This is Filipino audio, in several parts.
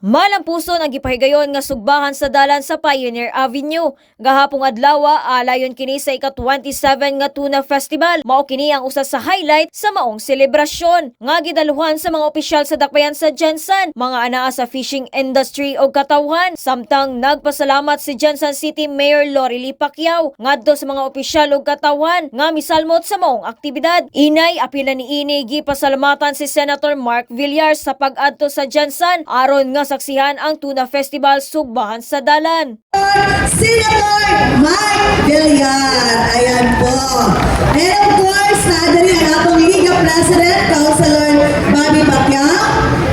Malang puso ang gipahigayon nga sugbahan sa dalan sa Pioneer Avenue. Gahapong adlaw alayon kini sa ika-27 nga Tuna Festival. Mao kini ang usa sa highlight sa maong selebrasyon nga gidaluhan sa mga opisyal sa dakbayan sa Jensen, mga anaa sa fishing industry o katawhan. Samtang nagpasalamat si Jensen City Mayor Lorely Pacquiao ngadto sa mga opisyal o katawhan nga misalmot sa maong aktibidad. Inay apila ni ini gipasalamatan si Senator Mark Villar sa pag-adto sa Jensen aron nga saksihan ang Tuna Festival sugbahan sa dalan. Senator Mark Villar, ayan po. And of course, nadali ang atong Liga President, Councilor Bobby Pacquiao,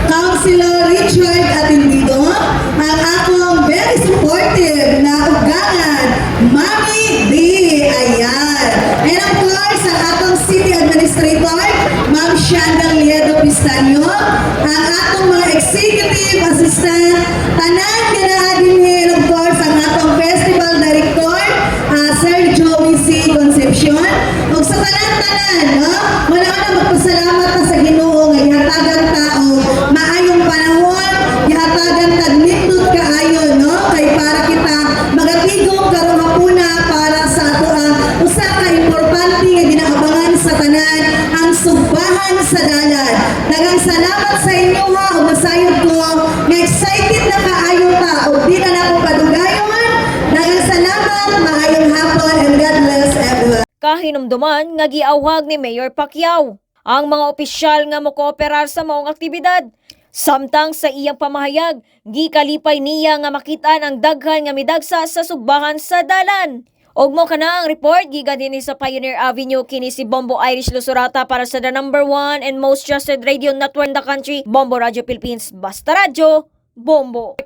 Councilor Richard Atendido, ang atong very supportive na ugangan, Mami B, ayan. And of course, ang atong City Administrator, Ma'am Shandal Liedo Pistanyo, ang atong mga executive assistant, tanan ganaadin, of course, ang atong festival director, Sir Joey C. Concepcion, ug sa tanan-tanan, no? Wala na magpasalamat na sa Ginoo nga ihatagan tao, maayong panahon, ihatagan tagnindot kaayo, no? Kay para kita magatigom karong hapuna para sa ato ang usa ka importante nga ginaabangan sa tanan, ang sugbahan sa dalan. Daghang salamat sa inyo ha, ug masayod ko nga excited na kaayo ta ug di na nako padugayon. Daghang salamat, maayong hapon, and God bless everyone. Kahinumduman nga giawhag ni Mayor Pacquiao ang mga opisyal nga mokooperar sa maong aktibidad. Samtang sa iyang pamahayag, gikalipay niya nga makita ang daghan nga midagsa sa sugbahan sa dalan. Og mo kana ang report gikan dinhi sa Pioneer Avenue, kini si Bombo Irish Lusurata para sa the number 1 and most trusted radio network in the country, Bombo Radio Philippines. Basta Radyo, Bombo.